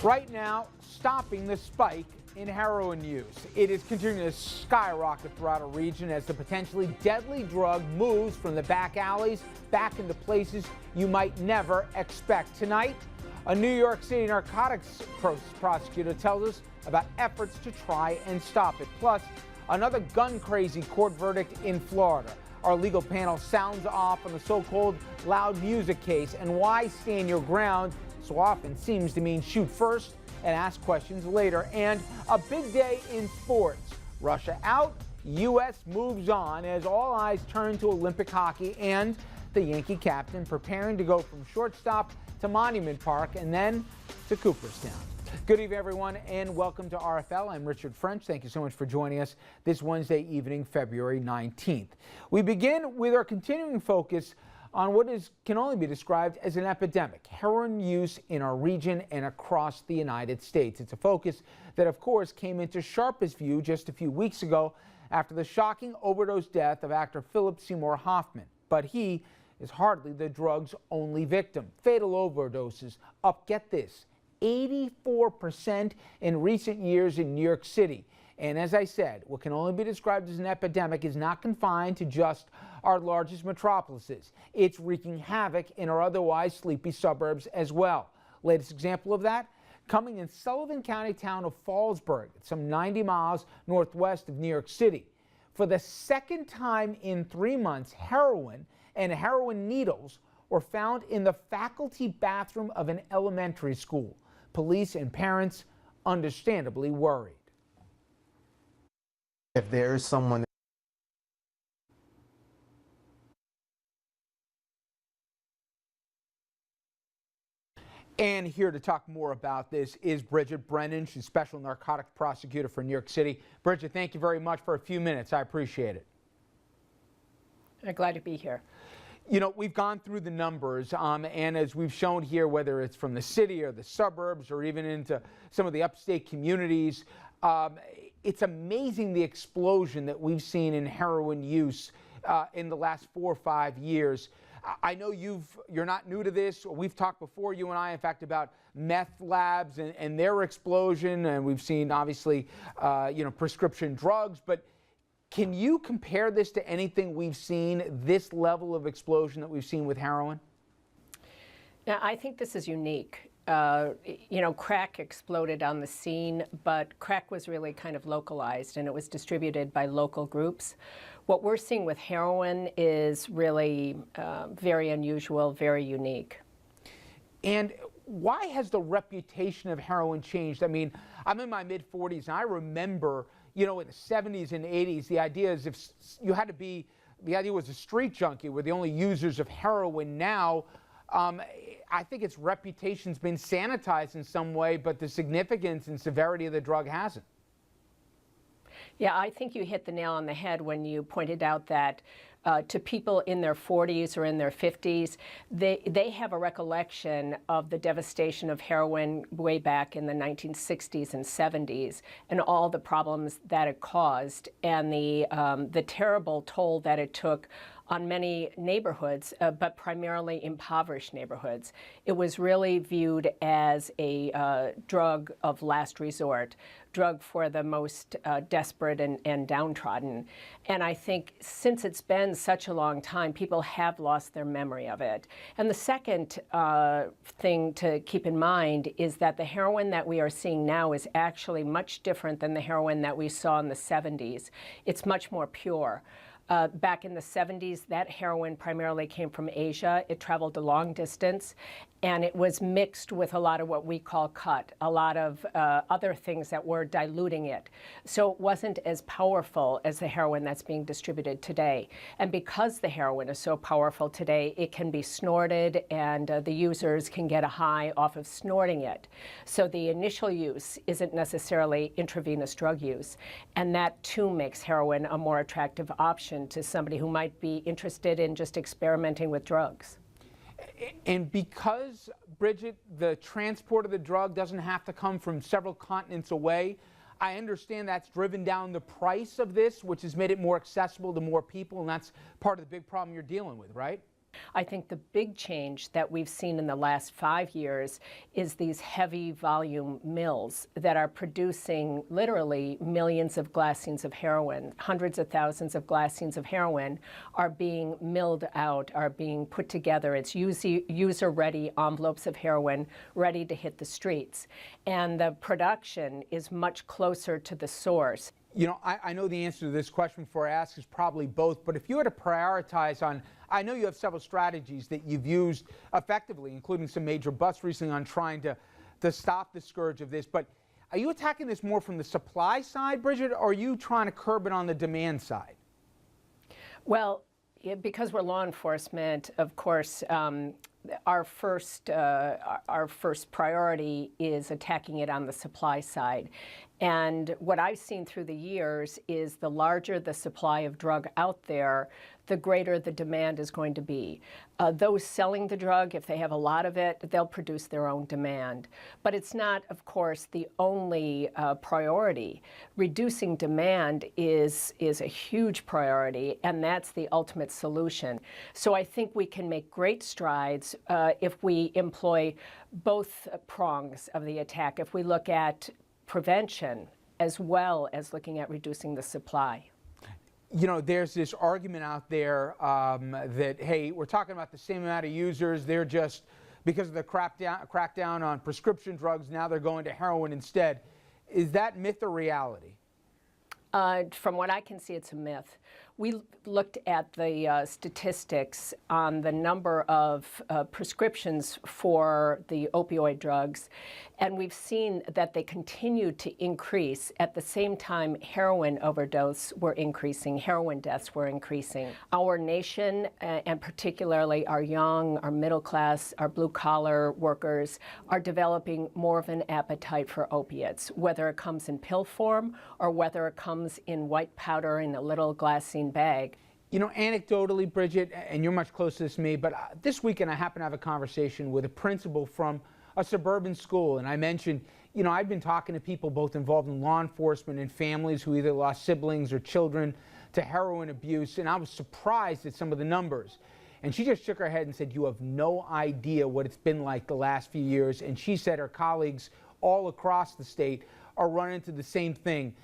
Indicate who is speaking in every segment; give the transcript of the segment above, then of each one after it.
Speaker 1: Right now, stopping the spike in heroin use. It is continuing to skyrocket throughout a region as the potentially deadly drug moves from the back alleys back into places you might never expect. Tonight, a New York City narcotics prosecutor tells us about efforts to try and stop it. Plus, another gun-crazy court verdict in Florida. Our legal panel sounds off on the so-called loud music case and why stand your ground so often seems to mean shoot first and ask questions later. And a big day in sports. Russia out, U.S. moves on as all eyes turn to Olympic hockey and the Yankee captain preparing to go from shortstop to Monument Park and then to Cooperstown. Good evening, everyone, and welcome to RFL. I'm Richard French. Thank you so much for joining us this Wednesday evening, February 19th. We begin with our continuing focus on what can only be described as an epidemic, heroin use in our region and across the United States. It's a focus that, of course, came into sharpest view just a few weeks ago after the shocking overdose death of actor Philip Seymour Hoffman. But he is hardly the drug's only victim. Fatal overdoses up, get this, 84% in recent years in New York City. And as I said, what can only be described as an epidemic is not confined to just our largest metropolises. It's wreaking havoc in our otherwise sleepy suburbs as well. Latest example of that coming in Sullivan County town of Fallsburg, some 90 miles northwest of New York City. For the second time in 3 months, heroin and heroin needles were found in the faculty bathroom of an elementary school. Police and parents understandably worried.
Speaker 2: If there is someone
Speaker 1: And here to talk more about this is Bridget Brennan. She's special narcotic prosecutor for New York City. Bridget, thank you very much for a few minutes. I appreciate it.
Speaker 3: I'm glad to be here.
Speaker 1: You know, we've gone through the numbers, and as we've shown here, whether it's from the city or the suburbs or even into some of the upstate communities, it's amazing the explosion that we've seen in heroin use in the last 4 or 5 years. I know you're not new to this. We've talked before, you and I, in fact, about meth labs and their explosion, and we've seen, obviously, prescription drugs. But can you compare this to anything we've seen, this level of explosion that we've seen with heroin?
Speaker 3: Now, I think this is unique. Crack exploded on the scene, but crack was really kind of localized, and it was distributed by local groups. What we're seeing with heroin is really very unusual, very unique.
Speaker 1: And why has the reputation of heroin changed? I mean, I'm in my mid-40s, and I remember, in the 70s and 80s, the idea is the idea was a street junkie were the only users of heroin. Now, I think its reputation's been sanitized in some way, but the significance and severity of the drug hasn't.
Speaker 3: Yeah, I think you hit the nail on the head when you pointed out that to people in their 40s or in their 50s, they have a recollection of the devastation of heroin way back in the 1960s and 70s and all the problems that it caused and the terrible toll that it took on many neighborhoods, but primarily impoverished neighborhoods. It was really viewed as a drug of last resort, drug for the most desperate and downtrodden. And I think since it's been such a long time, people have lost their memory of it. And the second thing to keep in mind is that the heroin that we are seeing now is actually much different than the heroin that we saw in the 70s. It's much more pure. Back in the 70s, that heroin primarily came from Asia. It traveled a long distance, and it was mixed with a lot of what we call cut, a lot of other things that were diluting it. So it wasn't as powerful as the heroin that's being distributed today. And because the heroin is so powerful today, it can be snorted, and the users can get a high off of snorting it. So the initial use isn't necessarily intravenous drug use, and that too makes heroin a more attractive option to somebody who might be interested in just experimenting with drugs.
Speaker 1: And because, Bridget, the transport of the drug doesn't have to come from several continents away, I understand that's driven down the price of this, which has made it more accessible to more people, and that's part of the big problem you're dealing with, right?
Speaker 3: I think the big change that we've seen in the last 5 years is these heavy volume mills that are producing literally millions of glassines of heroin. Hundreds of thousands of glassines of heroin are being milled out, are being put together. It's user-ready envelopes of heroin ready to hit the streets. And the production is much closer to the source.
Speaker 1: You know, I know the answer to this question before I ask is probably both, but if you were to prioritize on, I know you have several strategies that you've used effectively, including some major busts recently on trying to stop the scourge of this, but are you attacking this more from the supply side, Bridget, or are you trying to curb it on the demand side?
Speaker 3: Well, because we're law enforcement, of course, our first priority is attacking it on the supply side. And what I've seen through the years is the larger the supply of drug out there, the greater the demand is going to be. Those selling the drug, if they have a lot of it, they'll produce their own demand. But it's not, of course, the only priority. Reducing demand is a huge priority, and that's the ultimate solution. So I think we can make great strides if we employ both prongs of the attack, if we look at prevention as well as looking at reducing the supply.
Speaker 1: You know, there's this argument out there that, hey, we're talking about the same amount of users. They're just, because of the crackdown on prescription drugs, now they're going to heroin instead. Is that myth or reality?
Speaker 3: From what I can see, it's a myth. We looked at the statistics on the number of prescriptions for the opioid drugs, and we've seen that they continue to increase. At the same time, heroin overdose were increasing, heroin deaths were increasing. Our nation, and particularly our young, our middle class, our blue-collar workers, are developing more of an appetite for opiates, whether it comes in pill form or whether it comes in white powder in a little glassine bag.
Speaker 1: You know, anecdotally, Bridget, and you're much closer to this than me, but this weekend I happened to have a conversation with a principal from a suburban school, and I mentioned, you know, I've been talking to people both involved in law enforcement and families who either lost siblings or children to heroin abuse, and I was surprised at some of the numbers. And she just shook her head and said, you have no idea what it's been like the last few years. And she said her colleagues all across the state are running into the same thing.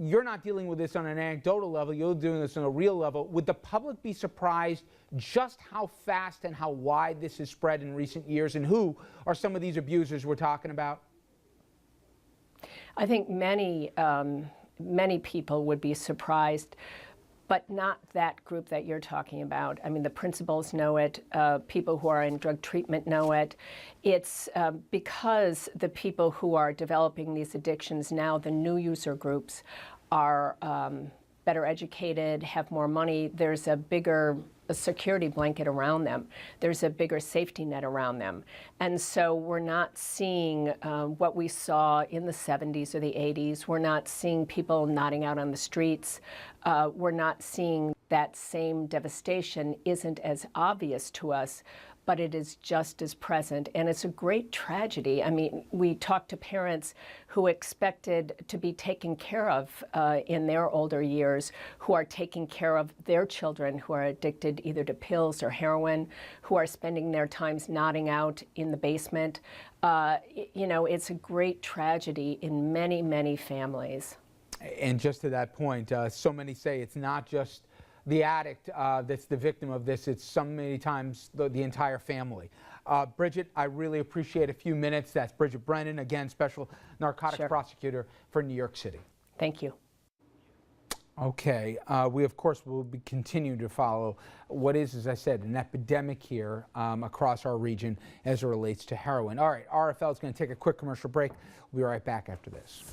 Speaker 1: You're not dealing with this on an anecdotal level, you're doing this on a real level. Would the public be surprised just how fast and how wide this has spread in recent years, and who are some of these abusers we're talking about?
Speaker 3: I think many people would be surprised, but not that group that you're talking about. I mean, the principals know it, people who are in drug treatment know it. It's because the people who are developing these addictions now, the new user groups, are better educated, have more money. There's a bigger security blanket around them. There's a bigger safety net around them. And so we're not seeing what we saw in the 70s or the 80s. We're not seeing people nodding out on the streets. We're not seeing that same devastation isn't as obvious to us, but it is just as present, and it's a great tragedy. I mean, we talked to parents who expected to be taken care of in their older years, who are taking care of their children who are addicted either to pills or heroin, who are spending their times nodding out in the basement. You know, it's a great tragedy in many, many families.
Speaker 1: And just to that point, so many say it's not just the addict that's the victim of this, it's so many times the entire family. Bridget, I really appreciate a few minutes. That's Bridget Brennan, again, Special Narcotics Prosecutor for New York City.
Speaker 3: Thank you.
Speaker 1: Okay, we of course will be continuing to follow what is, as I said, an epidemic here across our region as it relates to heroin. All right, RFL is going to take a quick commercial break. We'll be right back after this.